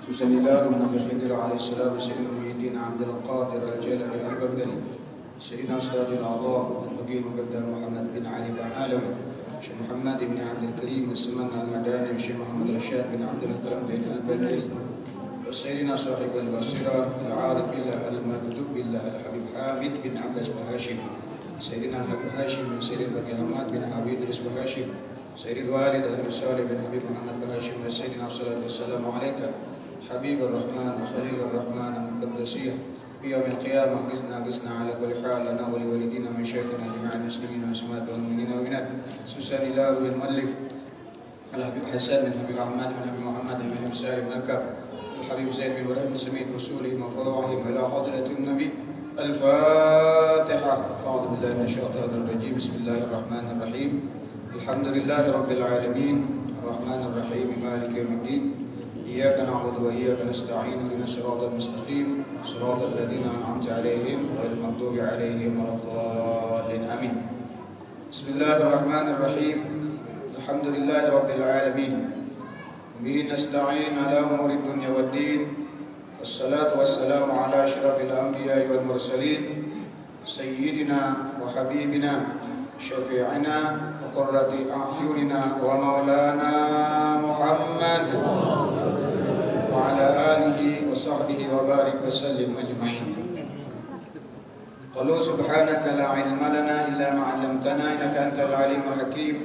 سوسن الله من أبي خضر عليه السلام سيد المؤيدين عبد القادر الجيلاني البغدادي سيدنا أستاذ الأعظام الفقيه المقدم محمد بن علي بن علوي شيخ محمد بن عبد الكريم السمان المداني شيخ محمد رشاد بن عبد الأكرم بن البدري وسيدنا صاحب البصيرة العارف بالله المكتوب بالله الحبيب حامد بن عباس بن هاشم سيدنا الحبيب هاشم بن سيد البري حماد بن حبيب بن هاشم سيد الوالد الحبيب صالح بن حبيب محمد بن هاشم وسيدنا الصلاة والسلام عليك حبيب الرحمن وخليل الرحمن المقدسية في يوم القيامة قسنا على كل حال لنا ولوالدينا من شيخنا جميع المسلمين والمسلمات والمؤمنين والمؤمنات سوسن الله المؤلف الحبيب حسن بن حبيب أحمد بن حبيب محمد بن حبيب سالم بن الكعب الحبيب زيد بن إبراهيم سميت رسولهم وفروعهم إلى حضرة النبي الفاتحة. أعوذ بالله من الشيطان الرجيم. بسم الله الرحمن الرحيم. الحمد لله رب العالمين الرحمن الرحيم مالك يوم الدين إياك نعبد وإياك نستعين اهدنا الصراط المستقيم صراط الذين أنعمت عليهم غير المغضوب عليهم ولا الضالين آمين. بسم الله الرحمن الرحيم. الحمد لله رب العالمين به نستعين على أمور الدنيا والدين والصلاة والسلام على أشرف الأنبياء والمرسلين سيدنا وحبيبنا شفيعنا وقرة أعيننا ومولانا محمد وعلى آله وصحبه وبارك وسلم أجمعين. قالوا سبحانك لا علم لنا إلا ما علمتنا إنك أنت العليم الحكيم.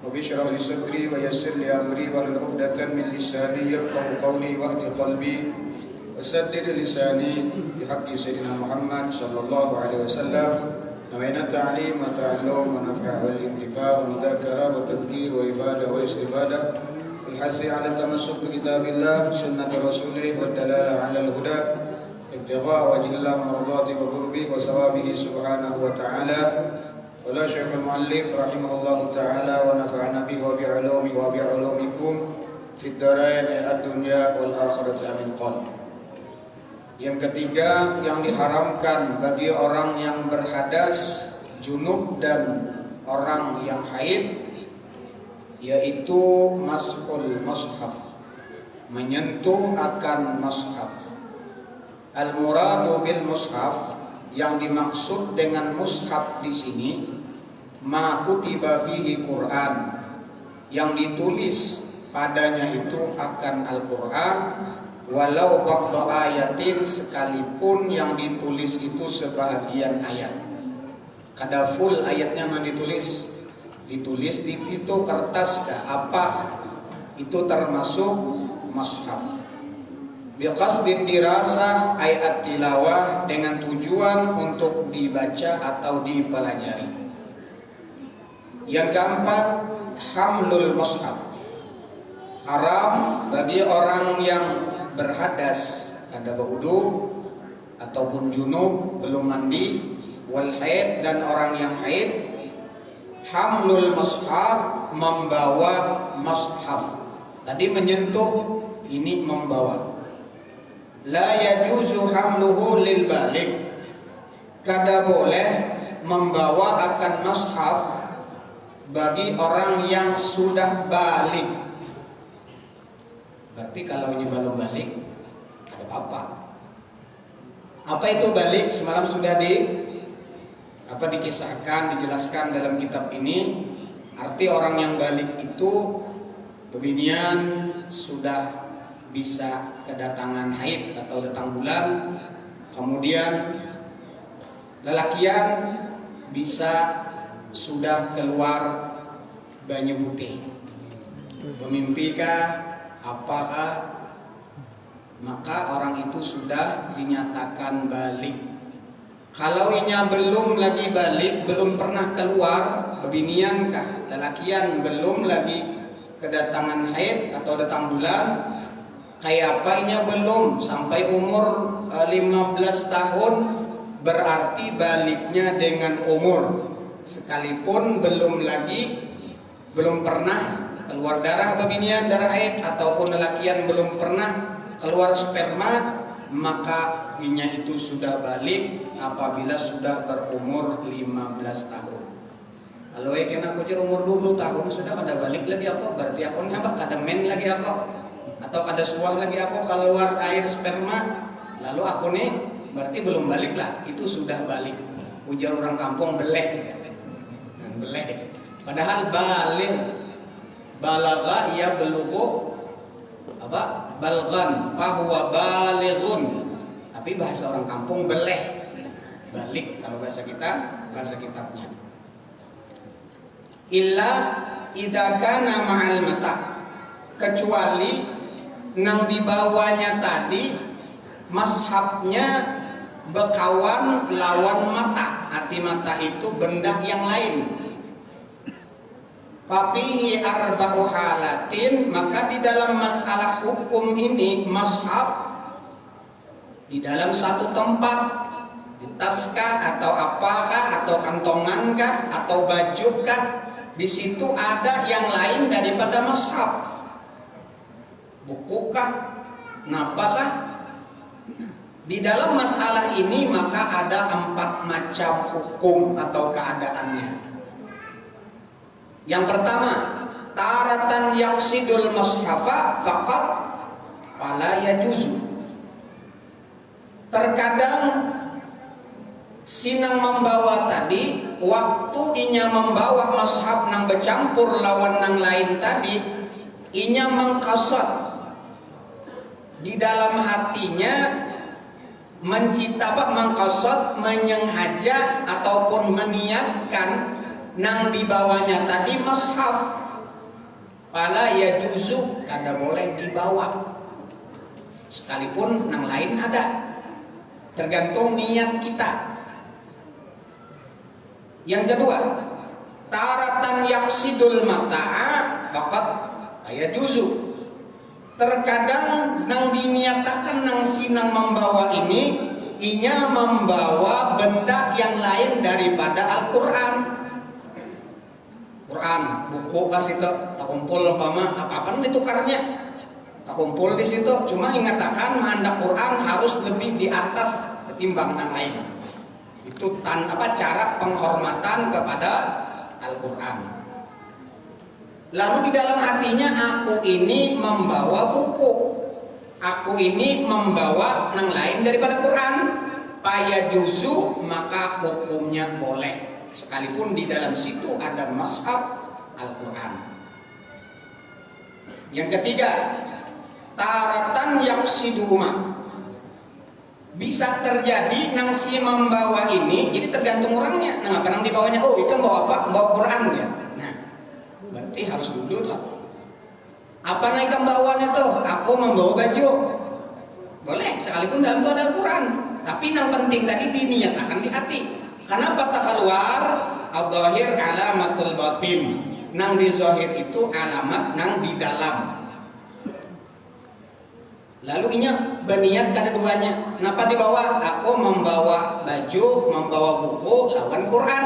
رب اشرح لي صدري ويسر لي أمري واحلل عقدة من لساني يفقهوا قولي واهد قلبي وسدد لساني بحق سيدنا محمد صلى الله عليه وسلم. نوينا التعليم والتعلم والنفع والانتفاع والمذاكرة والتذكير والإفادة والاستفادة والحث على التمسك بكتاب الله سنة رسوله والدلالة على الهدى ابتغاء وجه الله مرضاته وقربه وثوابه سبحانه وتعالى. ولا شيخ المؤلف رحمه الله تعالى ونفعنا به وبعلومه وبعلومكم في الدارين الدنيا والآخرة amin qol. Yang ketiga yang diharamkan bagi orang yang berhadas, junub dan orang yang haid yaitu mashul mushaf, menyentuh akan mushaf. Al-muradu bil mushaf, yang dimaksud dengan mushaf di sini ma kutiba fihi Quran, yang ditulis padanya itu akan Al-Qur'an, walau ba'da ayatin, sekalipun yang ditulis itu sebahagian ayat. Kada full ayatnya yang ditulis di itu kertas apa itu termasuk mushaf. Biqasdid dirasah ayat tilawah, dengan tujuan untuk dibaca atau dipelajari. Yang keempat, hamlul mushaf, haram bagi orang yang berhadas, ada berwudu ataupun junub belum mandi, wal haid, dan orang yang haid, hamlul mushaf, membawa mushaf. Tadi menyentuh, ini membawa. La yajuzu hamluhu lil balik, kada boleh membawa akan mushaf bagi orang yang sudah balik. Berarti kalau ini belum balik, ada apa? Apa itu balik? Semalam sudah dikisahkan, dijelaskan dalam kitab ini. Arti orang yang balik itu bebinian sudah bisa kedatangan haid atau datang bulan, kemudian lelakian bisa sudah keluar banyu putih, memimpikah apakah, maka orang itu sudah dinyatakan balik. Kalau inya belum lagi balik, belum pernah keluar bebinian kah, lelakian belum lagi kedatangan haid atau datang bulan, kayak apa inya belum sampai umur 15 tahun, berarti baliknya dengan umur, sekalipun belum pernah keluar darah bebinian, darah haid, ataupun lelakian belum pernah keluar sperma, maka inya itu sudah balik apabila sudah berumur 15 tahun. Kalau kena aku umur 20 tahun sudah kada balik lagi apa? Berarti aku nyambak kada men lagi apa? Atau ada suah lagi aku keluar air sperma, lalu aku nih berarti belum balik lah, itu sudah balik. Ujar orang kampung beleh, beleh. Padahal balagha ya belughu apa? Balghan, bahwa balighun. Tapi bahasa orang kampung beleh, balik kalau bahasa kita, bahasa kitabnya. Illa idza kana ma'al mata, kecuali nang dibawanya tadi mashabnya bekawan lawan mata. Arti mata itu benda yang lain. Fafihi arba'u halatin, maka di dalam masalah hukum ini mashab di dalam satu tempat, di taskah atau apakah, atau kantongankah, atau bajukah, di situ ada yang lain daripada mashab. Bukukah, napakah? Di dalam masalah ini maka ada 4 macam hukum atau keadaannya. Yang pertama, taratan yaqsidul mushafa faqat fala yajuzu. Terkadang sinang membawa tadi, waktu inya membawa mushaf nang bercampur lawan nang lain tadi, inya mengqasad di dalam hatinya mengqasad, menyengaja ataupun meniatkan nang dibawanya tadi mushaf, fala yajuzu, kada boleh dibawa sekalipun nang lain ada, tergantung niat kita. Yang kedua, taratan yaqsidul mata'a faqat yajuzu. Terkadang nang diniatakan nang sinang membawa ini, inya membawa benda yang lain daripada Al-Quran. Quran, buku kasih tak kumpul umpama apa-apa ditukarnya, tak kumpul di situ. Cuma ingatakan manda Quran harus lebih di atas ketimbang yang lain. Itu cara penghormatan kepada Al-Quran. Lalu di dalam hatinya aku ini membawa buku, aku ini membawa yang lain daripada Quran, paya juzu, maka hukumnya boleh sekalipun di dalam situ ada mushaf Al-Quran. Yang ketiga, taratan yaqsiduhuma, bisa terjadi nang si membawa ini, jadi tergantung orangnya. Nah, apa nang dibawanya? Oh, itu bawa apa? Bawa Quran ya. Nah, berarti harus duduk lah. Apa naik bawaan itu? Aku membawa baju. Boleh, sekalipun dalam itu ada Al-Quran. Tapi yang penting tadi diniatakan di hati. Kenapa tak keluar? Al-Zahir alamatul batin. Nang di zahir itu alamat nang di dalam. Lalu inya berniat keduanya. Kenapa dibawa? Aku membawa baju, membawa buku lawan Quran.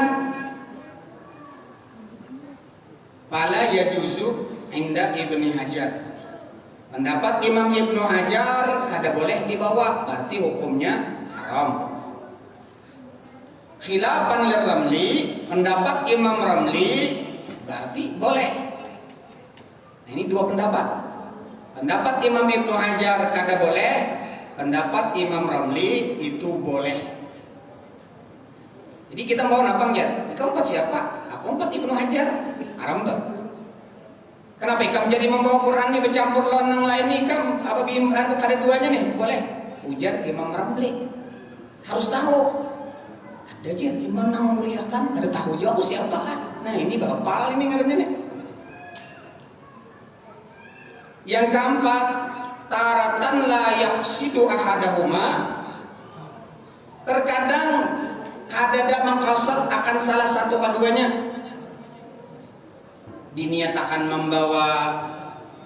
Fala yajuzu inda Ibnu Hajar. Pendapat Imam Ibnu Hajar kada boleh dibawa, berarti hukumnya haram. Khilafan Ramli, pendapat Imam Ramli berarti boleh. Nah, ini dua pendapat. Pendapat Imam Ibnu Hajar kada boleh, pendapat Imam Ramli itu boleh. Jadi kita mau napang ya? Kamu empat siapa? Aku empat Ibnu Hajar. Haram tuh. Kenapa ikam jadi membawa Quran ini bercampur lawan yang lain nih? Ikam apa bimbang kada duanya nih? Boleh. Ujar Imam Ramli. Harus tahu. Ada aja imam yang memuliakan, ada tahu juga aku siapa kan? Nah ini bapak ini ngarepnya nih. Yang keempat, taratan la yaqsidu ahadahuma. Terkadang kadada maqasad akan salah satu keduanya. Diniatakan membawa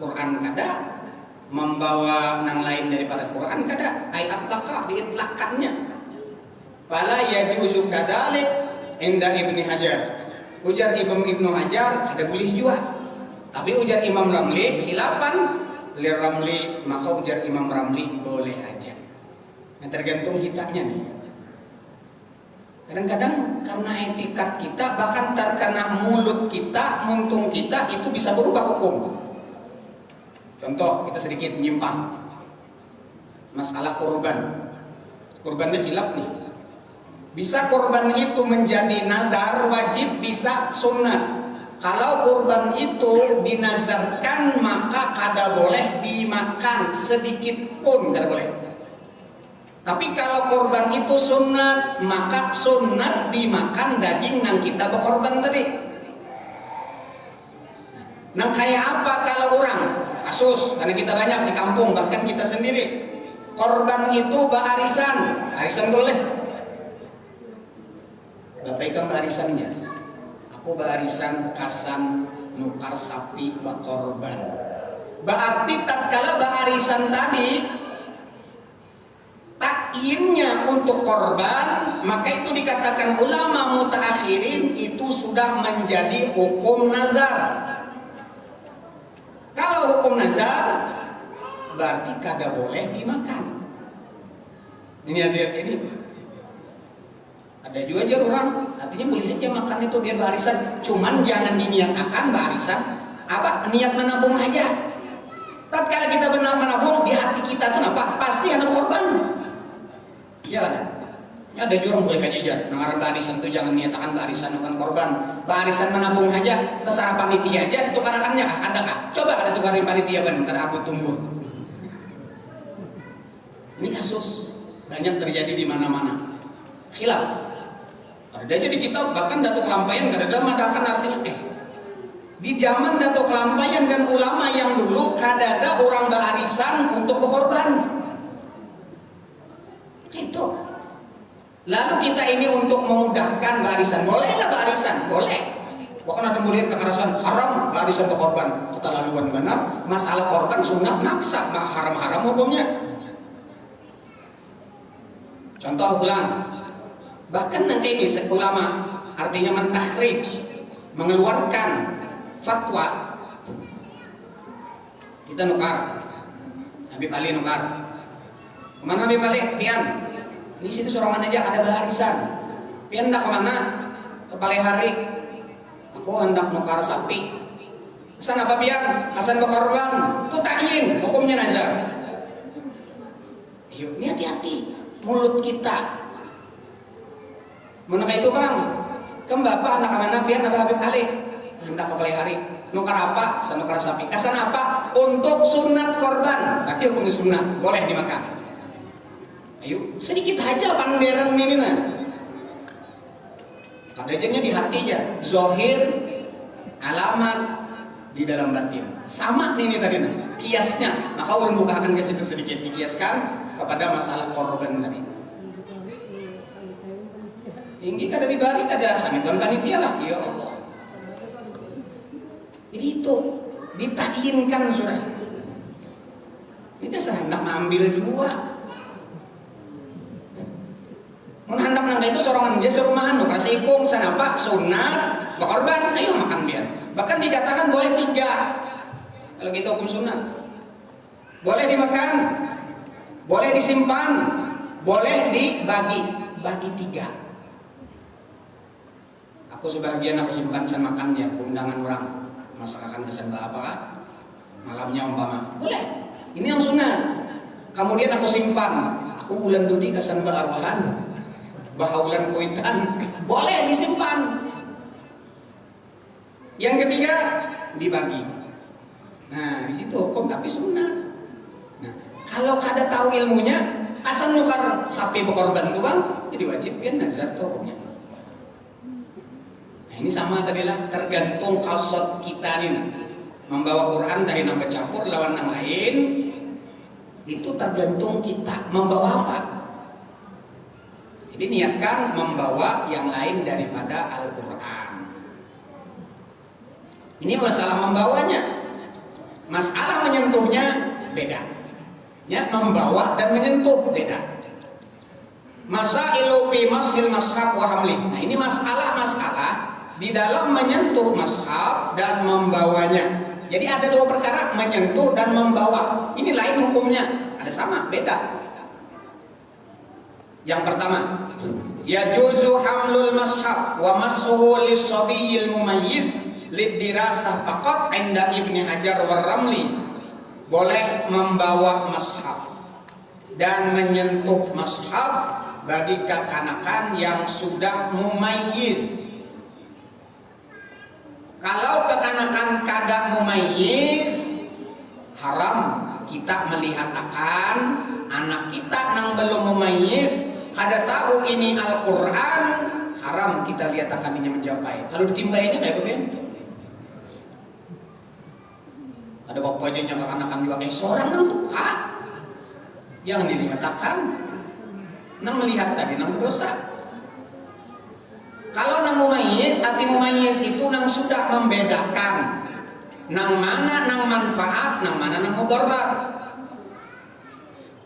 Quran kada, membawa nang lain daripada Quran kada, ayat laka diitlakannya. Fala yajuzu kadzalik inda Ibnu Hajar. Ujar Ibnu Hajar kada boleh juga. Tapi ujar Imam Ramli khilafan li Ramli, maka ujar Imam Ramli boleh aja. Nah, tergantung hitanya nih. Kadang-kadang karena etikat kita, bahkan terkena mulut kita, muntung kita, itu bisa berubah hukum. Contoh, kita sedikit nyimpang. Masalah kurban. Kurbannya khilaf nih. Bisa kurban itu menjadi nadar wajib, bisa sunnah. Kalau kurban itu dinazarkan maka kada boleh dimakan sedikit pun, kada boleh. Tapi kalau kurban itu sunat, maka sunat dimakan daging yang kita berkorban tadi. Nah kayak apa kalau orang kasus, karena kita banyak di kampung, bahkan kita sendiri korban itu barisan, arisan boleh. Bapak ikan barisannya, aku barisan kasan nukar sapi bakorban. Berarti tatkala barisan tadi takyinnya untuk korban, maka itu dikatakan ulama mutaakhirin itu sudah menjadi hukum nazar. Kalau hukum nazar berarti kada boleh dimakan. Ini hati-hati ini. Ada juga aja orang, artinya boleh aja makan itu biar barisan, cuman jangan diniatakan barisan apa niat menabung aja. Tatkala kita benar menabung di hati kita tuh apa? Pasti ada korban. Iya kan? Ya ada juga orang boleh aja. Nangaran barisan tuh jangan niatakan barisan bukan korban. Barisan menabung aja, terserah panitia aja tukarakannya. Ada kah? Coba ada tukarin panitia ban, ntar aku tunggu. Ini kasus banyak terjadi di mana-mana. Khilaf. Ada aja di kitab, bahkan Datuk Kelampayan kadang mengatakan artinya di zaman Datuk Kelampayan dan ulama yang dulu kadada orang barisan untuk berkorban. Itu. Lalu kita ini untuk memudahkan barisan, bolehlah barisan, boleh. Bahkan ada murid kekerasan haram barisan berkorban, keterlaluan benar. Masalah korban sunat naksa, haram-haram hukumnya. Contoh ulang. Bahkan nanti ini ulama artinya mentahrik, mengeluarkan fatwa. Kita nukar, Habib Ali nukar. Kemana Habib Ali? Pian. Ini situ sorangan aja ada barisan. Pian hendak kemana? Ke Palehari. Aku hendak nukar sapi. Pesan apa Pian? Pesan berkorban. Itu takyin, hukumnya nazar. Yuk, ini hati-hati. Mulut kita. Menurut itu bang, ke bapak anak mana Pian apa Habib Ali? Hendak ke Palehari. Nukar apa? Nukar sapi. Kesan apa? Untuk sunat korban. Berarti hukumnya sunat, boleh dimakan. Ayo, sedikit aja panderan ini nah. Kadajanya di hati aja. Zohir, alamat di dalam batin. Sama nih tadi nah. Kiasnya. Maka ulun bukakan ke situ sedikit dikiaskan kepada masalah korban tadi. Tinggi kada dibalik ada sangitan panitia lah. Ya Allah. Jadi itu ditakiyinkan sudah. Kita hendak mengambil dua. Mun hendak nang itu sorangan dia serumahan nu kasih ikung sanapa sunat berkorban ayo makan dia. Bahkan dikatakan boleh 3. Kalau gitu hukum sunat. Boleh dimakan, boleh disimpan, boleh dibagi 3. Aku sebagian aku simpan sen makan dia undangan orang masakan kesan apa malamnya umpama boleh ini yang sunat. Kemudian aku simpan aku ulan dudi kesan arwahan bahaulan kuitan boleh disimpan. Yang ketiga dibagi. Nah di situ hukum tapi sunat. Nah kalau kada tahu ilmunya kasan nukar sapi berkorban tuh bang jadi wajib ya nazar tuh hukumnya. Nah, ini sama tadi lah tergantung kausot kita nih membawa Quran dari nambah campur lawan yang lain itu tergantung kita membawa apa. Jadi niatkan membawa yang lain daripada Al-Quran. Ini masalah membawanya. Masalah menyentuhnya beda. Ya, membawa dan menyentuh beda. Masailu fi mashil mashab wa hamli. Nah, ini masalah-masalah di dalam menyentuh mashab dan membawanya. Jadi ada 2 perkara, menyentuh dan membawa. Ini lain hukumnya. Ada sama, beda. Yang pertama, yajuzu hamlul mashab wa mashuhu lis-sabiyil mumayyiz lid-dirasah faqat 'inda Ibnu Hajar war Ramli boleh membawa mushaf dan menyentuh mushaf bagi kekanakan yang sudah mumayyiz. Kalau kekanakan kagak mumayyiz, haram kita melihat akan anak kita nang belum mumayyiz, kada tahu ini Al-Quran, haram kita lihat akan ini mencapai. Kalau ditimbainya kayak begini, ada bapaknya yang kekanakan juga seorang nang tua yang dilihatkan nang melihat tadi nang dosa. Kalau nang mumayyiz, arti mumayyiz itu nang sudah membedakan nang mana nang manfaat, nang mana nang mudarat.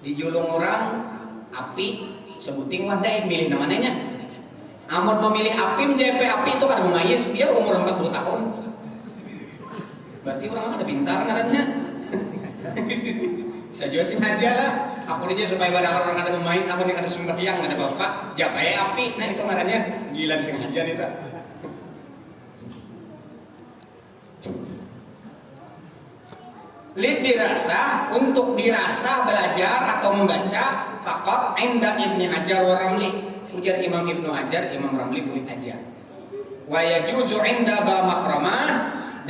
Di julung orang api sebuting wadai milih namanya. Amun memilih api menjp api itu kan mumayyiz, dia umur 40 tahun. Berarti orang ada pintar ngarannya. Bisa jelasin aja lah. Aku aja supaya pada orang ada mumayyiz, aku nih ada sembahyang, ada bapak, japai api. Nah itu ngarannya gila sengaja nih tak. Lid dirasa, untuk dirasa belajar atau membaca faqat inda Ibnu Hajar wa Ramli. Ujar Imam Ibnu Hajar, Imam Ramli boleh aja. Wa yajuzu inda ba makhramah,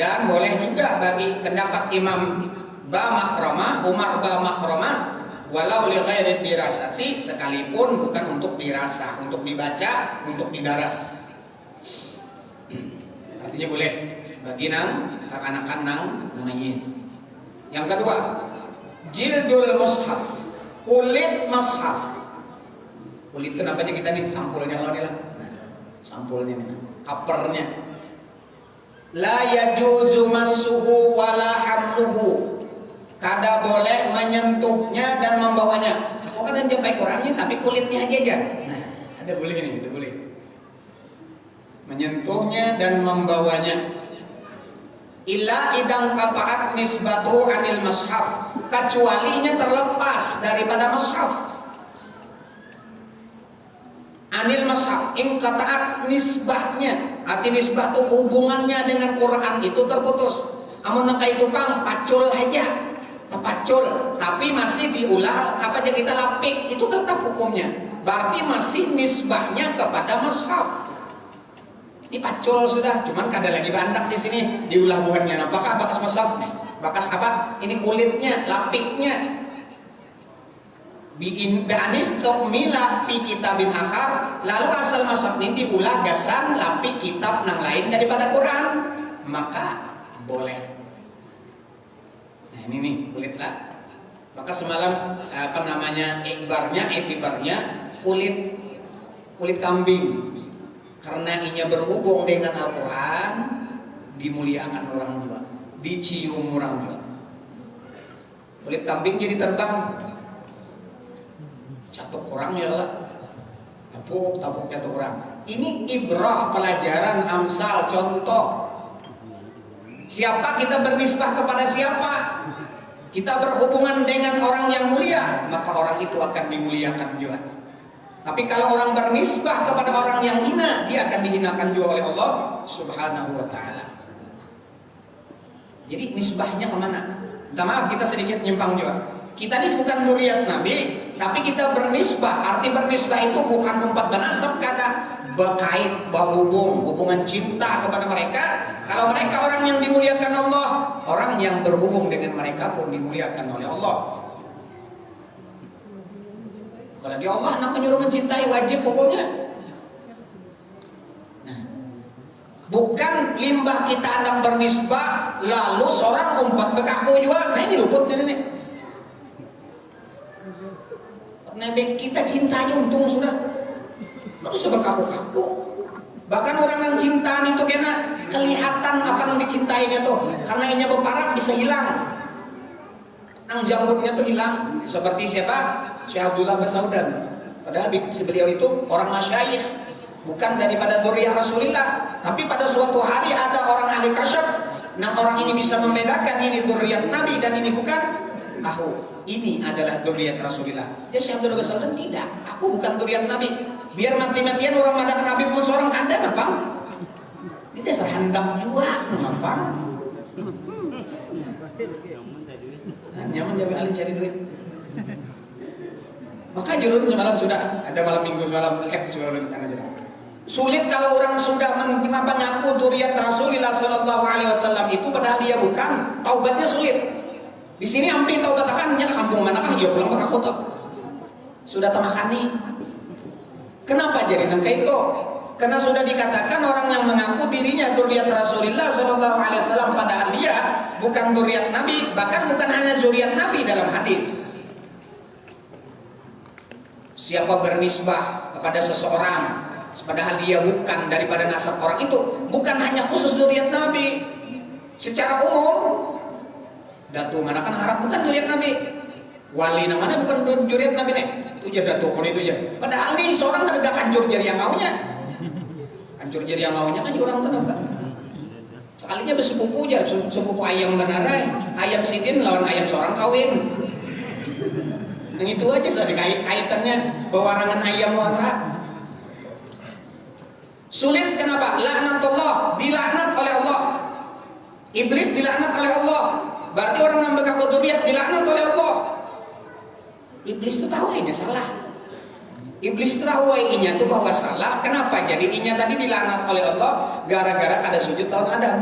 dan boleh juga bagi pendapat Imam ba makhramah, Umar ba makhramah, walau li ghairi dirasati, sekalipun bukan untuk dirasa, untuk dibaca, untuk didaras. Artinya boleh bagi nang kekanakan nang mumayyiz. Yang kedua, jildul mushaf, kulit mushaf. Kulit itu namanya kita nih, sampulnya kalau nih lah. Nah, sampulnya nih, covernya. La yajuzu massuhu wala hamluhu. Kada boleh menyentuhnya dan membawanya. Aku kadang jumpai Qurannya tapi kulitnya aja. Nah, ada boleh nih, ada boleh. Menyentuhnya dan membawanya. Illa idang qata'at nisbatu anil mushaf, kecualinya terlepas daripada mushaf. Anil mushaf, in qata'at nisbahnya, arti nisbah itu hubungannya dengan Quran itu terputus. Amun nangka itu pang pacul aja, pacul, tapi masih diulah apa aja kita lapik, itu tetap hukumnya. Berarti masih nisbahnya kepada mushaf. Ini pacul sudah, cuman kada lagi bandak di sini diulah buahnya. Apakah bakas mushaf nih? Bakas apa? Ini kulitnya, lapiknya. Bi'anis tukmila fi kitabin akhar, lalu asal mushaf ini diulah gasan lapik kitab nang lain daripada Quran, maka boleh. Nah ini nih kulit lah. Maka semalam apa namanya etibarnya kulit kambing. Karena inya berhubung dengan Al-Quran, dimuliakan orang juga, dicium orang juga. Kulit kambing jadi terbang, catuk orang ya lah, tapuk catuk orang. Ini ibrah, pelajaran, amsal, contoh. Siapa kita bernisbah kepada siapa? Kita berhubungan dengan orang yang mulia, maka orang itu akan dimuliakan juga. Tapi kalau orang bernisbah kepada orang yang hina, dia akan dihinakan juga oleh Allah Subhanahu wa ta'ala. Jadi nisbahnya kemana? Minta maaf kita sedikit nyimpang juga. Kita ini bukan murid Nabi, tapi kita bernisbah. Arti bernisbah itu bukan umpat benasab, kata berkait, berhubung, hubungan cinta kepada mereka. Kalau mereka orang yang dimuliakan Allah, orang yang berhubung dengan mereka pun dimuliakan oleh Allah. Apalagi Allah nak menyuruh mencintai, wajib hukumnya. Nah, bukan limbah kita hendak bernisbah lalu seorang umpat bekaku juga. Nah ini luputnya nih. Nabi kita cintanya untung sudah. Lalu sebekaku-kaku. Bahkan orang yang cinta itu kena kelihatan apa yang dicintainya tuh. Karena inya berparak bisa hilang. Nang jambutnya tuh hilang. Seperti siapa? Syekh Abdullah Basaudan. Padahal beliau itu orang masyayikh, bukan daripada dzurriyyah Rasulullah. Tapi pada suatu hari ada orang ahli kasyaf. Nah orang ini bisa membedakan ini dzurriyyah Nabi dan ini bukan. Tahu ini adalah dzurriyyah Rasulullah. Ya Syekh Abdullah Basaudan tidak. Aku bukan dzurriyyah Nabi. Biar mati-matian orang madak Nabi pun seorang kandang apa? Ini dasar handang juga, apa? nyaman jadi ahli cari duit. Maka jurun semalam sudah ada malam minggu semalam sudah aja. Sulit kalau orang sudah mengaku dzurriyyat Rasulullah sallallahu alaihi wasallam itu padahal dia bukan, taubatnya sulit. Di sini hampir taubat akannya ke kampung manakah dia pulang ke kota. Sudah tamakani. Kenapa jadi nangka itu? Karena sudah dikatakan orang yang mengaku dirinya dzurriyyat Rasulullah sallallahu alaihi wasallam padahal dia bukan dzurriyyat Nabi, bahkan bukan hanya dzurriyyat Nabi dalam hadis. Siapa bernisbah kepada seseorang padahal dia bukan daripada nasab orang itu, bukan hanya khusus dzurriyyat Nabi, secara umum datu mana kan harap bukan dzurriyyat Nabi, wali namanya bukan dzurriyyat Nabi nih, itu aja datu pun itu aja. Padahal nih seorang tergak hancur jadi yang maunya, hancur jadi yang maunya kan orang tenang kan. Sekalinya bersepupu aja, sepupu ayam benarai, ayam sidin lawan ayam seorang kawin. Yang itu aja soal kaitannya bawarangan ayam warna. Sulit kenapa? Laknatullah, dilaknat oleh Allah. Iblis dilaknat oleh Allah. Berarti orang yang berkaku dzurriyyat dilaknat oleh Allah. Iblis itu tahu ini salah. Iblis tahu ini itu bahwa salah. Kenapa? Jadi inya tadi dilaknat oleh Allah gara-gara ada sujud tahun Adam.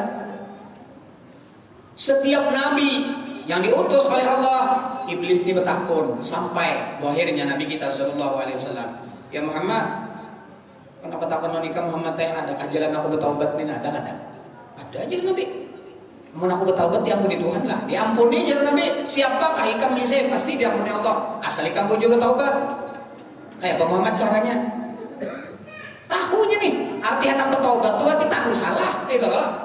Setiap nabi yang diutus oleh Allah, iblis ini bertakun sampai akhirnya Nabi kita sallallahu alaihi wasallam. Ya Muhammad, kenapa takut nikah Muhammad teh ada jalan aku bertaubat nih ada aja Nabi. Mau aku bertaubat diampuni Tuhan lah, diampuni jalan Nabi. Siapakah ikam saya pasti diampuni Allah. Asal ikam juga bertaubat. Kayak Pak Muhammad caranya. Tahunya nih, arti anak bertaubat tuh arti tahu salah, itu loh.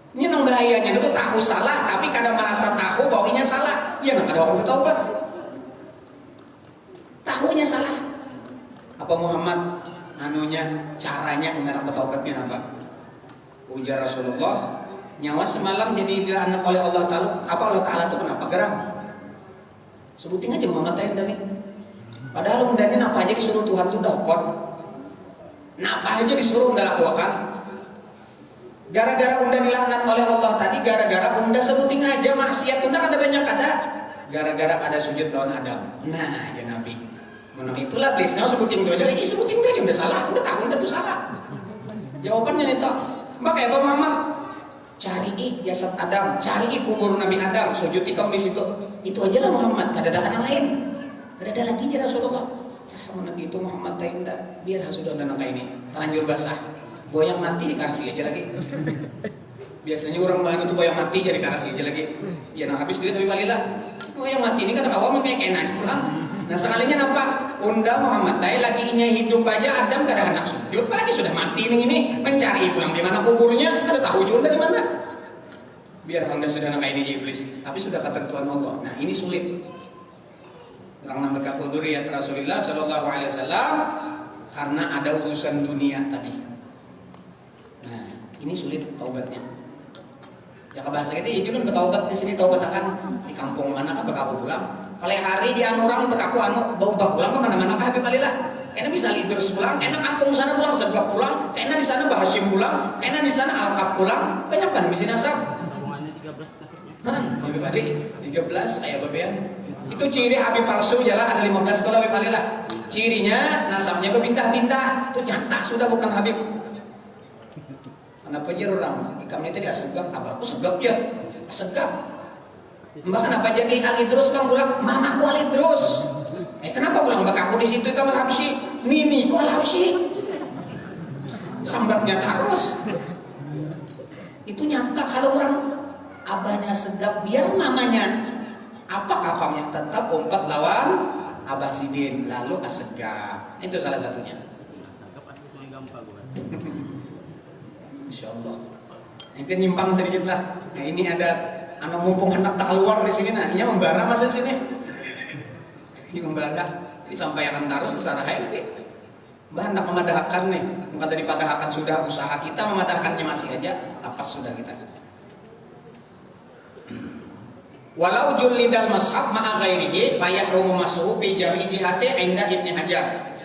Ini yang bahayanya itu tahu salah, tapi kadang merasa tahu bahwa ini salah. Ya nggak ada orang bertaubat. Tahunya salah. Apa Muhammad anunya caranya mengenai bertaubatnya apa? Ujar Rasulullah, nyawa semalam jadi dilaknat oleh Allah Taala. Apa Allah Taala itu kenapa geram? Sebutin aja Muhammad tadi nih. Padahal undangnya apa aja disuruh Tuhan tuh dakon. Napa aja disuruh unda lakukan. Gara-gara unda dilaknat oleh Allah tadi, gara-gara unda sebutin aja maksiat unda ada banyak ada. Gara-gara ada sujud lawan Adam. Nah, ya Nabi. Menurut itulah please, nah sebutin itu aja lagi, sebutin itu aja udah salah, udah tahu udah tuh salah. Jawabannya nih toh. Maka ya Pak Muhammad, cari jasad Adam, cari kubur Nabi Adam, sujud ikam di situ. Itu aja lah Muhammad, gak ada yang lain. Gak ada lagi aja Rasulullah. Ya mau gitu Muhammad tainda, biar sudah unda nangka ini terlanjur basah. Boyang mati dikasih aja lagi. Biasanya orang bahan itu boyang mati jadi kasih aja lagi. Ya nah habis duit tapi balilah. Boyang mati ini kan awam kayak enak pulang. Nah sekalinya apa? Unda Muhammad tay lagi inya hidup aja Adam gak ada anak sujud, apalagi sudah mati ini mencari pulang di mana kuburnya, ada tahu juga dari mana. Biar anda sudah nak ini iblis, tapi sudah ketentuan Allah. Nah ini sulit. Orang nama berkaku dzurriyyat Rasulullah sallallahu alaihi wasallam karena ada urusan dunia tadi. Nah, ini sulit taubatnya. Ya bahasa kita ya juga bertaubat di sini taubat akan di kampung mana kan berkaku pulang. Kalau hari dia orang berkaku bau pulang ke mana-mana kah Habib Alilah. Kayaknya bisa terus pulang, kayaknya kampung sana pulang, Segap pulang, kayaknya di sana Bahashim pulang, kayaknya di sana Alkap pulang. Banyak kan di sini nasab. Semuanya 13 kasetnya. Habib Ali 13 ayah babean. Itu ciri Habib palsu jalan ada 15 kalau Habib Alilah. Cirinya nasabnya berpindah-pindah. Itu cantik sudah bukan Habib. Kenapa aja orang ikamnya tadi asegap, abahku segap ya, segap. Mbak kenapa jadi Alidrus bang pulang? Mamaku Alidrus. Kenapa pulang mbak aku di situ kamu Habsyi? Nini ku Habsyi. Sambatnya terus. Itu nyata kalau orang abahnya segap biar namanya apa kapamnya tetap umpat lawan Abah Sidin lalu asegap. Itu salah satunya. Insya Allah. Nanti nyimpang sedikit lah. Nah ini ada anak mumpung hendak tak keluar di sini. Nah ini membara masa sini. Ini membara. Disampaikan terus ke sana nanti. Mbak hendak memadahkan nih. Bukan dari padahkan sudah usaha kita memadahkannya masih aja. Apa sudah kita. Walau julidal mashab ma'a ghairihi fayahrumu masuhu fi jami' jihati 'inda Ibnu Hajar.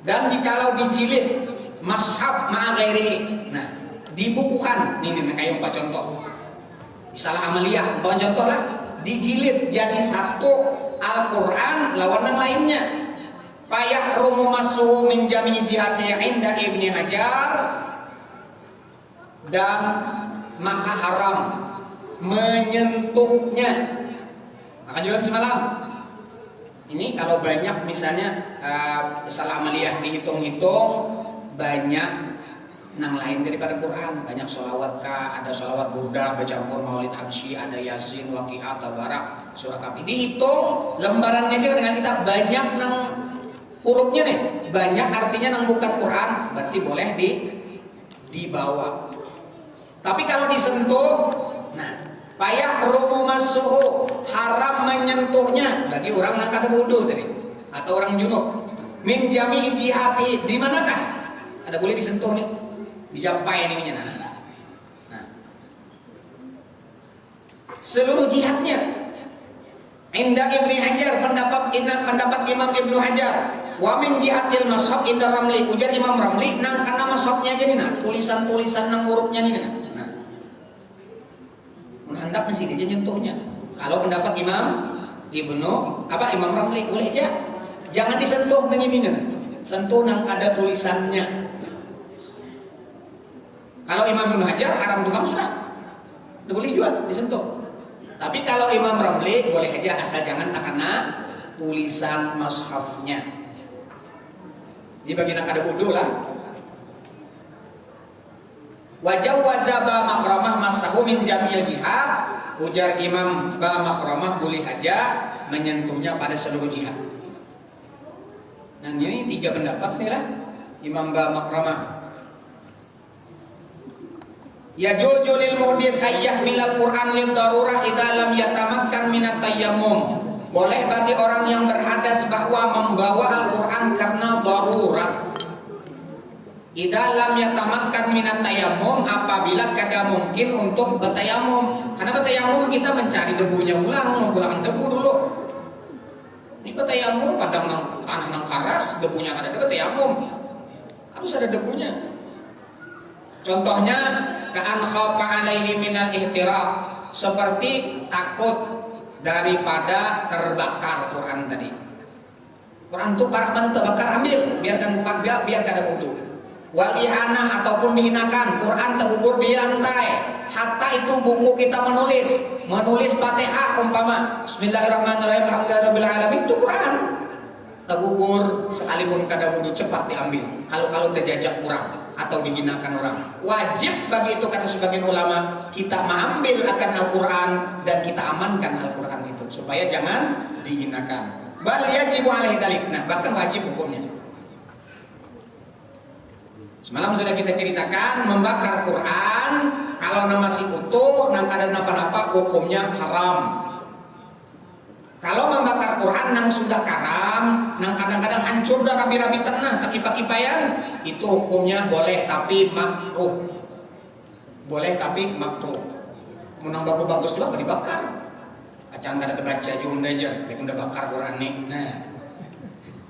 Dan jikalau dijilid mashab ma'a ghairihi. Nah, dibukukan. Ini kayak 4 contoh. Salah amaliyah, 4 contoh lah. dijilid jadi satu Al-Quran lawan yang lainnya. Payah rumu masuhu min jami'i jihati inda Ibni Hajar, dan maka haram menyentuhnya. Akan jualan semalam. Ini kalau banyak misalnya salah amaliyah dihitung-hitung banyak nang lain daripada Quran, banyak sholawat kah, ada sholawat burdah bercampur maulid habsyi, ada yasin, waqi'ah, tabarak, surah kafi, dihitung lembarannya aja dengan kita banyak nang hurufnya nih, banyak artinya nang bukan Quran, berarti boleh dibawa. Tapi kalau disentuh, nah payah rumu masuhu, haram menyentuhnya bagi orang nang kada wudu tadi atau orang junub. Min jami'i jihati, di manakah ada boleh disentuh nih? Dijapai ininya. Nah, seluruh jihadnya. Inda Ibni Hajar, pendapat Imam Ibnu Hajar. Wa min jihatil mashab inda Ramli, ujar Imam Ramli nang kana mashabnya aja nih, nah tulisan-tulisan nang hurufnya nih. Nah, hendak mesti dia nyentuhnya. Kalau pendapat Imam Ramli boleh aja, jangan disentuh dengan ini, sentuh nang ada tulisannya. Kalau Imam Ibnu Hajar haram tukang sudah, boleh juga disentuh. Tapi kalau Imam Ramli boleh aja, asal jangan tak kena tulisan mushafnya. Ini bagian yang kada bodoh lah. Wajah ba mahramah masahu min jamil jihad, ujar Imam ba mahramah boleh aja menyentuhnya pada seluruh jihad. Dan ini tiga pendapat nih lah Imam ba mahramah. Yajuzu lil muhdis ayyah milal Qur'an lid darurah idza lam yatamakkan minat tayammum. Boleh bagi orang yang berhadas bahwa membawa Al-Qur'an karena darurat. Idza lam yatamakkan minat tayammum, apabila kada mungkin untuk bertayamum. Karena bertayamum kita mencari debunya ulang, mengulang debu dulu. Ini bertayamum padang tanah nang karas, debunya kada ada, bertayamum harus ada debunya. Contohnya ka'an khafa alaihi minal ihtiraf, seperti takut daripada terbakar Quran tadi. Quran itu parah mana terbakar, ambil, biarkan biar kada wudu. Wal ihanah, ataupun dihinakan, Quran tergugur di lantai. Hatta itu buku kita menulis Fatihah umpama Bismillahirrahmanirrahim alhamdulillahirabbil alamin, itu Quran tergugur sekalipun kada wudu, cepat diambil. Kalau terjajak kurang atau dihinakan orang, wajib bagi itu kata sebagian ulama kita mengambil akan Al-Quran dan kita amankan Al-Quran itu supaya jangan dihinakan. Bal yajibu alaihi dzalik, nah bahkan wajib hukumnya. Semalam sudah kita ceritakan membakar Quran kalau masih utuh nang kada napa-napa hukumnya haram. Kalau membakar Quran nang sudah karam, nang kadang-kadang hancur dah rabi-rabi tanah, tak kipak-kipayan, itu hukumnya boleh tapi makruh. Boleh tapi makruh. Menang bagus-bagus juga dibakar. Acang kada kebaca juga aja, udah bakar Quran nih. Nah,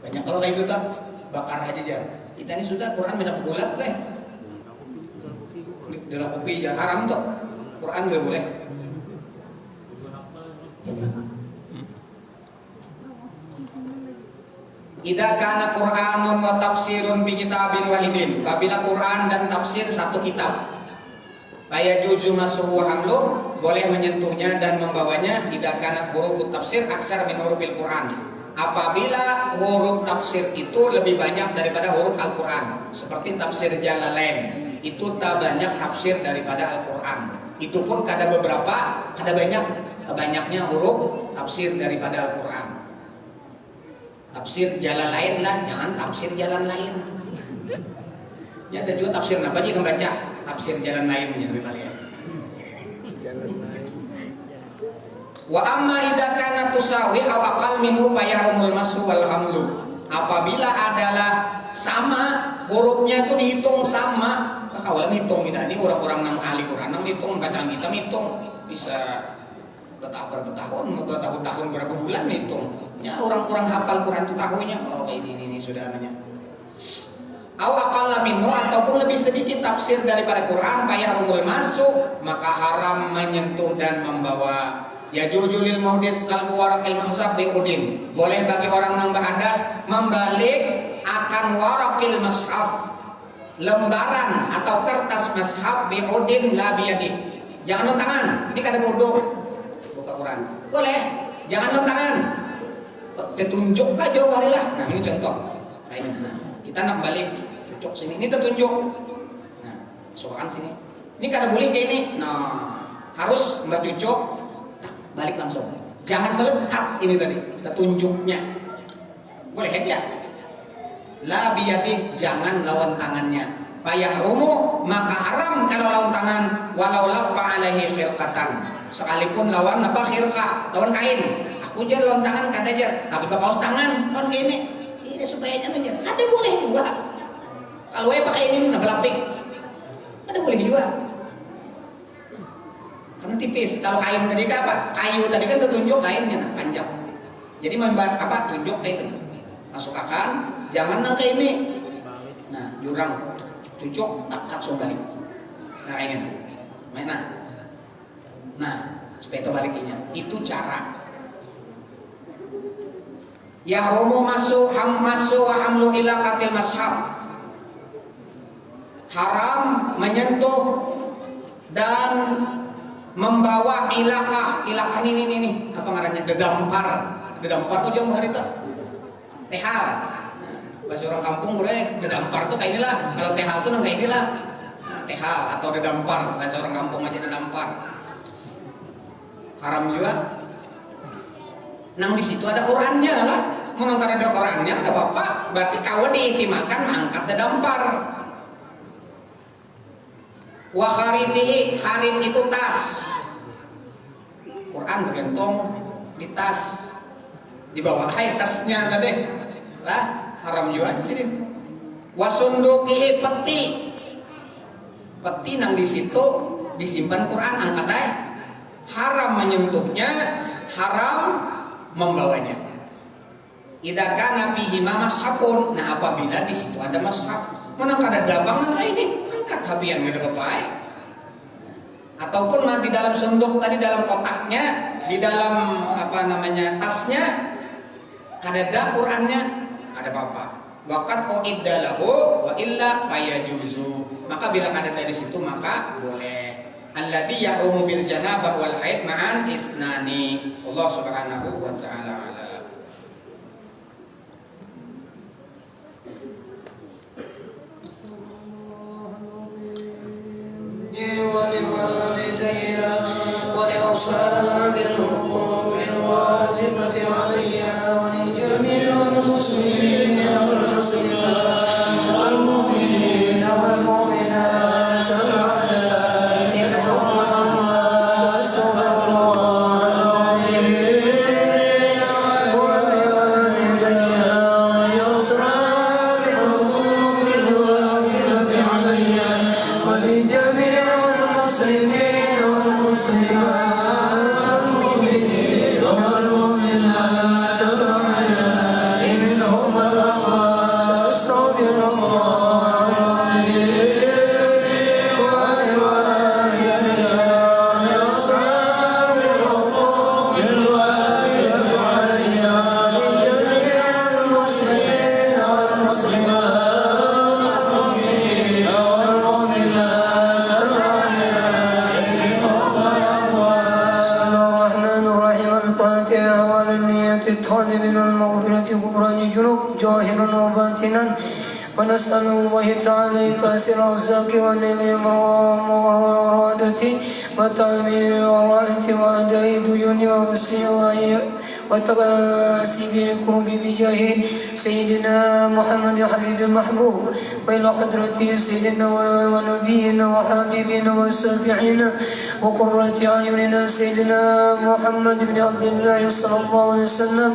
banyak kalau kayak gitu tak bakar aja aja. Kita ini sudah Quran banyak bulat leh. Dalam kopi jangan haram tuh. Quran nggak boleh. Idza kana Qur'anun wa tafsirun bi kitabin wahidin, apabila Quran dan tafsir satu kitab, fayajuzu masuhu hamlu, boleh menyentuhnya dan membawanya. Idza kana huruf tafsir aksar min hurufil Quran, apabila huruf tafsir itu lebih banyak daripada huruf Al-Quran, seperti tafsir Jalalain itu tak banyak tafsir daripada Al-Quran, itu pun kada banyaknya huruf tafsir daripada Al-Quran. Tafsir jalan lain lah, jangan tafsir jalan lain. Ya ada juga tafsir apa aja baca tafsir jalan lain lebih kalian. Wa amma idza kana tusawi aw aqal minhu fayarumul masu wal hamlu. Apabila adalah sama hurufnya itu dihitung sama, kalau hitung kita ini orang-orang nang ahli Quran nang hitung bacaan kita hitung bisa bertahun-tahun berapa bulan hitung. Ya orang-orang hafal Quran itu tahunya oh ini sudah namanya. Aw aqalla minhu, ataupun lebih sedikit tafsir daripada Quran, fayahrumul masuk, maka haram menyentuh dan membawa Ya jujulil muhdis kalbu warakil mahzab biudin. Boleh bagi orang yang berhadas membalik akan warakil mushaf, lembaran atau kertas mushaf biudin la biyadi. Jangan lontangan. Ini kata wudu buka Quran. Boleh. Jangan lontangan. Tertunjuk aja barilah. Nah, ini contoh. Nah, kita nak balik tunjuk sini. Ini tertunjuk. Nah, soal sini. Ini kata boleh kayak ini. Nah, harus mbak cucuk balik langsung, jangan melekat ini tadi petunjuknya. Boleh aja la biyadih, jangan lawan tangannya. Fayahrumu, maka haram kalau lawan tangan, walau lappa alaihi khirqatan, sekalipun lawan apa khirqah, lawan kain. Aku jadi lawan tangan kada aja, tapi pakai tangan lawan kain ini supaya jangan aja. Kada boleh juga. Kalau pakai ini nak belapik, kada boleh juga. Karena tipis. Kalau kain tadi kan apa? Kayu tadi kan tertunjuk, lainnya nah, panjang. Jadi membuat apa? Tunjuk kayak itu. Masukkan, jangan nang kayak ini. Nah, jurang, tunjuk, tak langsung balik. Nah, ini. Mana? Nah, supaya itu baliknya. Itu cara. Ya rumu masuk wa hamlu ila qatil mashab. Haram menyentuh dan membawa ilaka ini apa ngarannya, dedampar tuh jauh hari itu tehal. Bahasa orang kampung gue dedampar tuh kayak inilah, kalau tehal tuh nang kayak inilah, tehal atau dedampar, bahasa orang kampung aja dedampar. Haram juga. Nang di situ ada Qurannya lah, menangkar ada Qurannya ada apa-apa, berarti kawan diitimakan angkat dedampar. Wa kharitihi, kharit itu tas. Quran bergantung di tas, di bawah tasnya tadi lah, haram juga di sini. Wasundukihi, peti nang di situ disimpan Quran, angkat aja. Haram menyentuhnya, haram membawanya. Idza kana fihi mashafun, nah apabila di situ ada mashaf, mana kada dabang nang ini, angkat habian ada bapak. Ataupun di dalam sendok tadi, dalam kotaknya, di dalam apa namanya tasnya, ada Qurannya, ada apa? Waqat uiddalahu wa illa fayajuzu. Maka bila ada dari situ maka boleh. Alladzi yahrumu bil janabah wal haid ma'an isnani. Allah Subhanahu wa taala. ولوالدي ولأصحاب الحقوق الواجبة علي ولجميع المسلمين والمسلمات والمؤمنين والمؤمنات الأحياء منهم والأموات أستغفر الله العظيم. ولوالدي ولأصحاب الحقوق الواجبة علي ولجميع المسلمين والمسلمات والمؤمنين والمؤمنات الأحياء منهم والأموات أستغفر الله العظيم. ولوالدي ولأصحاب الحقوق الواجبة علي ولجميع المسلمين والمسلمات والمؤمنين والمؤمنات الأحياء منهم والأموات. بسم الله الرحمن الرحيم. الفاتحة. وعلى النية الطالب من المغفرة غفران جنوب ظاهرا وباطنا، ونسأل الله تعالى تأثير الرزاق ونيل مرادتي وتعمير وراءة وأداء ديون ووسيع وتغاسي بالقرب بجاه سيدنا محمد حبيب المحبوب، وإلى حضرة سيدنا ونبينا وحبيبنا وشفيعنا وقرة أعيننا سيدنا محمد بن عبد الله صلى الله عليه وسلم،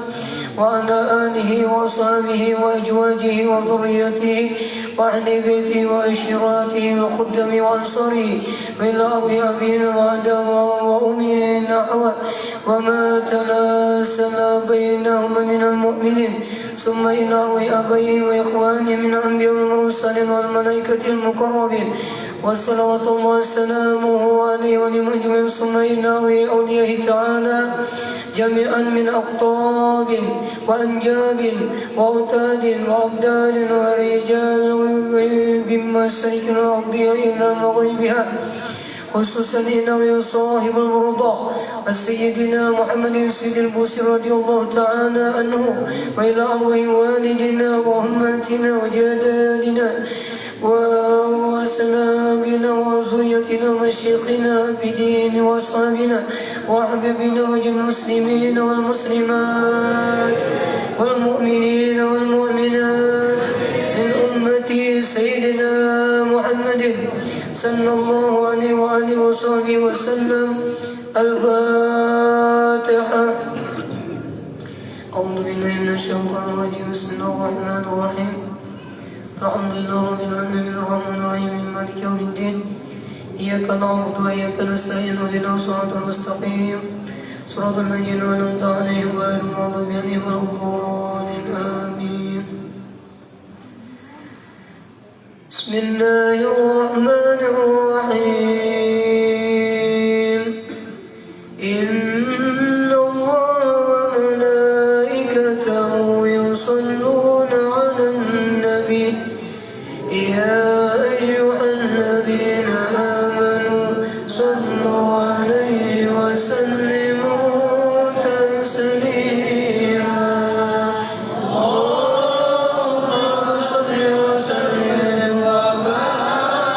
وعلى آله وأصحابه وأزواجه وذريته وأهل بيته وأشراته وخدمه وأنصاره، وإلى أبينا وأداه وأمه نحوه وما تناسل بينهما من المؤمنين، ثم إلى أبيه وإخوانه من الأنبياء والمرسلين والملائكة المقربين، وصلوات الله وسلامه عليه وعلى أجمعين ثم إلى أوليائه تعالى جميعا من أقطاب وأنجاب وأوتاد وأبدال ورجال بمشارق الأرض إلى مغربها خصوصا إنه صاحب المرضى سيدنا محمد سيد البوسي رضي الله تعالى عنه وإلى أرواح والدنا وأمهاتنا وجدادنا وسلامنا وزريتنا ومشيخنا بدين وأصحابنا وأحبابنا وجميع المسلمين والمسلمات والمؤمنين والمؤمنات من أمة سيدنا محمد صلى الله عليه وآله وصحبه وسلم. الفاتحة. أعوذ بالله من الشيطان الرجيم. بسم الله الرحمن الرحيم. الحمد لله رب العالمين الرحمن الرحيم مالك يوم الدين. إياك نعبد وإياك نستعين اهدنا الصراط المستقيم صراط الذين أنعمت عليهم غير المغضوب عليهم ولا الضالين آمين. بسم الله الرحمن الرحيم. إن الله وملائكته يصلون على النبي يا أيها الذين آمنوا صلوا عليه وسلموا تسليما. اللهم صل وسلم وبارك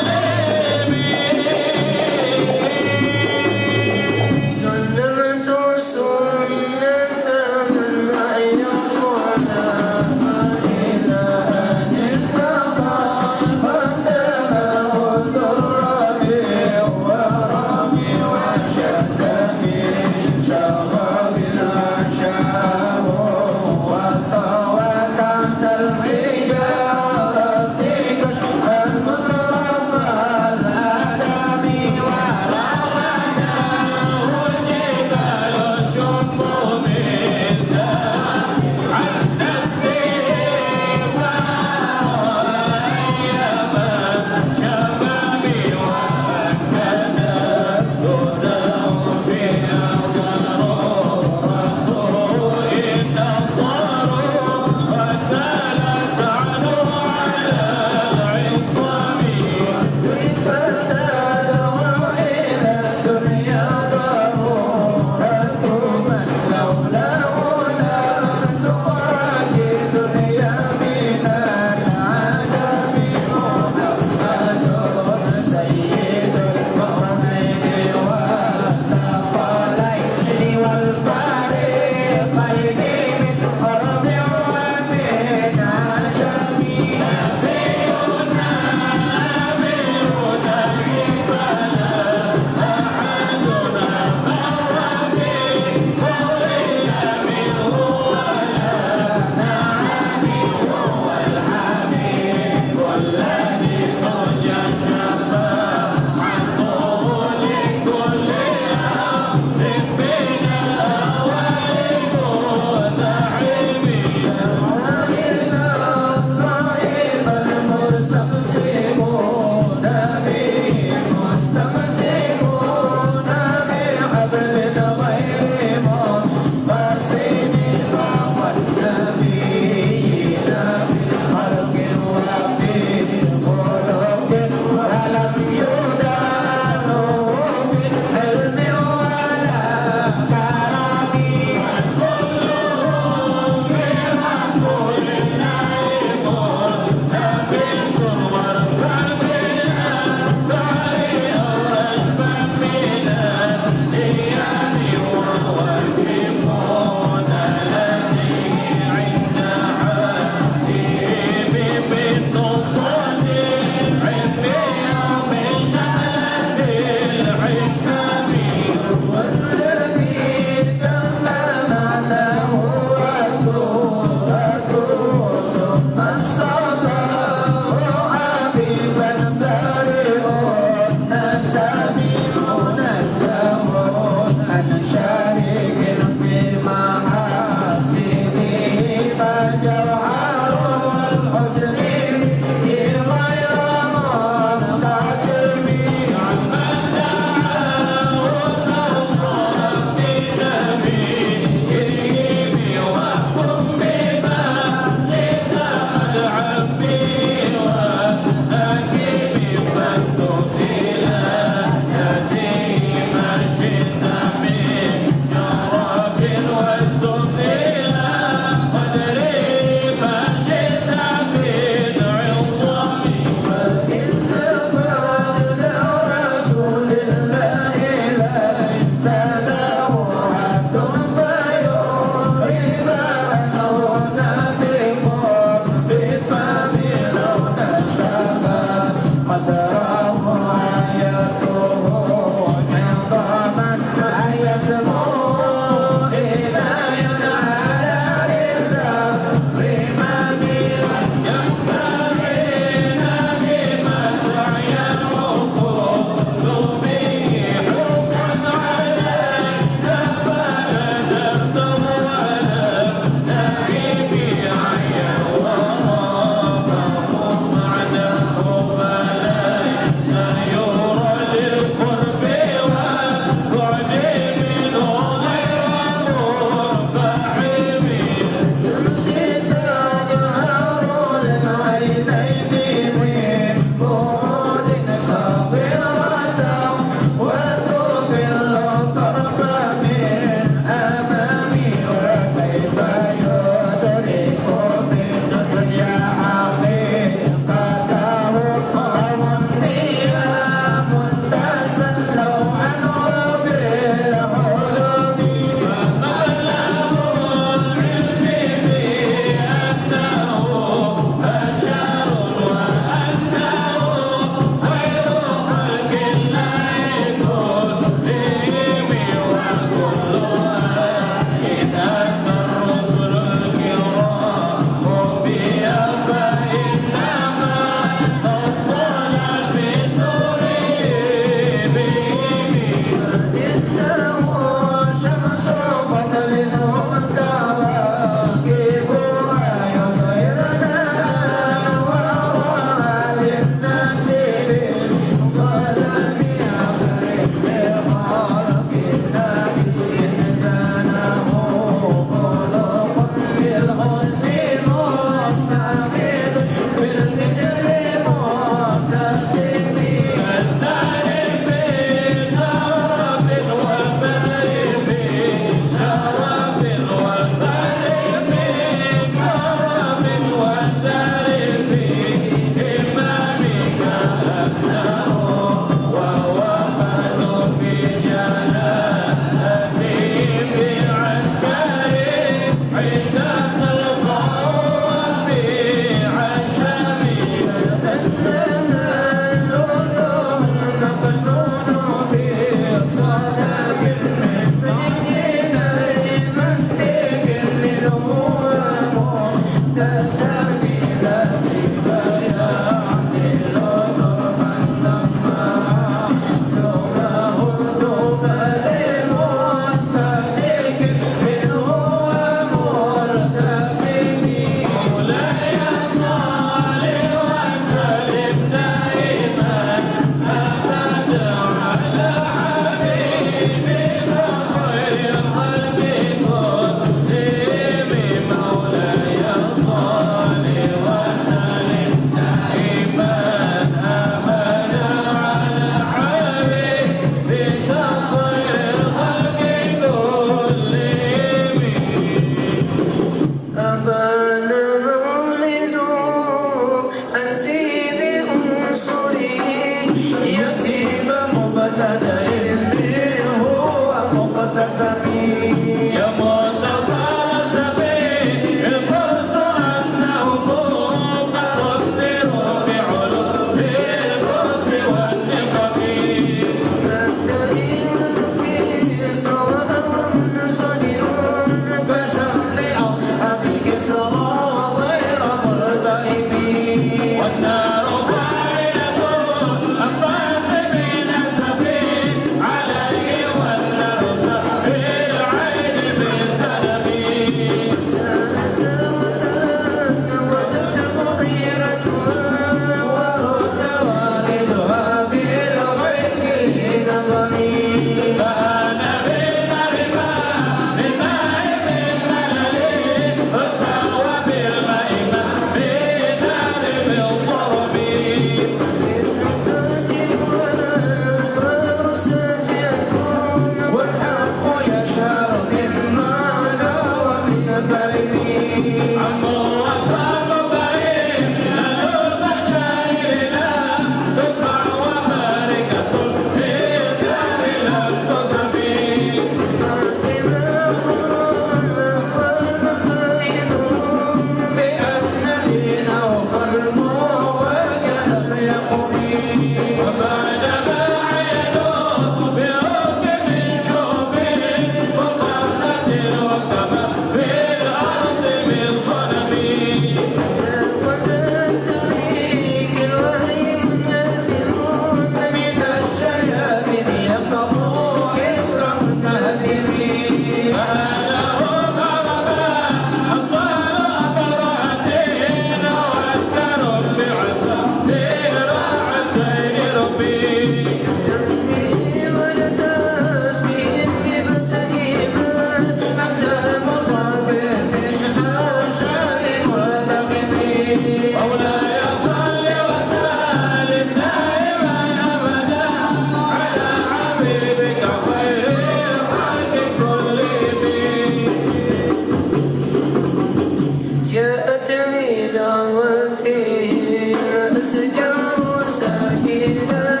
جاءتني دعوتي الأشجار ساجدة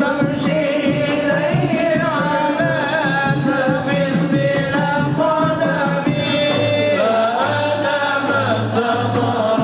تمشي إليه على سبيل بلا قدم فأنا من سطر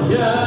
Yeah.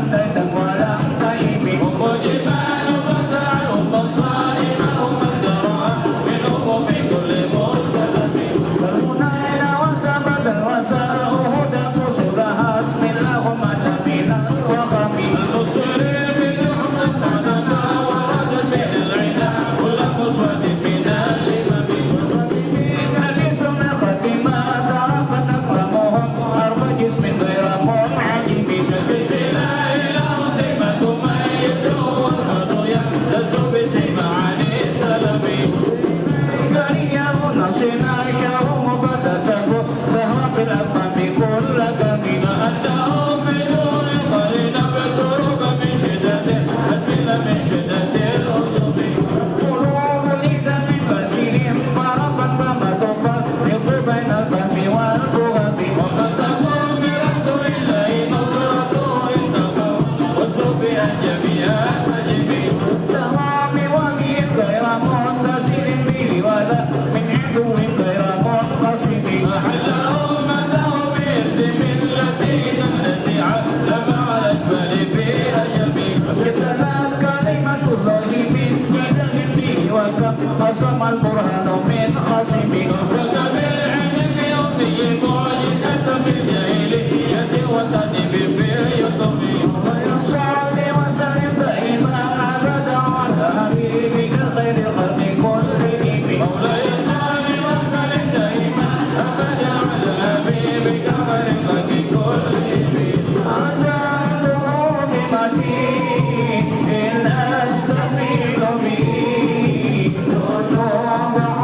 pandai dan walang kaibig. Mujiban ubasa'u basa'inahu magdara'ah minuhu fi kulli mustaqamin. Karunay nawan sa badal wasa'u hudaku surahat min lahum alaminan wa kami. Al-Nusri bin Muhammad tanaka wa rajat bin al-ila kulla muswadin min al-imami. Nabi sumna khatimah ta'afan akramuhum arba jismin ghaira mun'ajimi. Jadisi la ilahu simatu mayyidu wasmatu yahdasu bisima'ani salami. Gariyahu nasina syahu mubadasahu sahwa bil amami kulla kamina andahu biduni qalina bituruka min shiddatin asila min shiddatil uzumi. Qulubul idami basihim maraban bamatufa yubu bainal fahmi wal bughati. Wa katabu bi rasulillahi nusratuhu innahu wasubi ajamiya ajimi. Sahami wa min ghaira muntasirin bihi wala min iduwin ghaira munqasimi. Ahallahu madahu bi ismin latina allati allama ala al-bali bi ajami. Kitalat kalimatullahi min jidalin bihi wa kam qasamal burhanu min qasimi. Kabil ilmi yufiyi mu'jizatan bil jahiliyyati wa tadibi bil yutumi. Wa yusalli wa sallim da'iman abada ala habibika khairil khalqi kullihim. Maulaya salli wa sallim da'iman abada ala habibika khairil khalqi kullihim. Ajaluhu bimati in astaqilu bihi. Nurun wa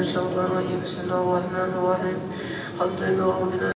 الشيطان الرجيم. بسم الله الرحمن الرحيم. الحمد لله رب العالمين.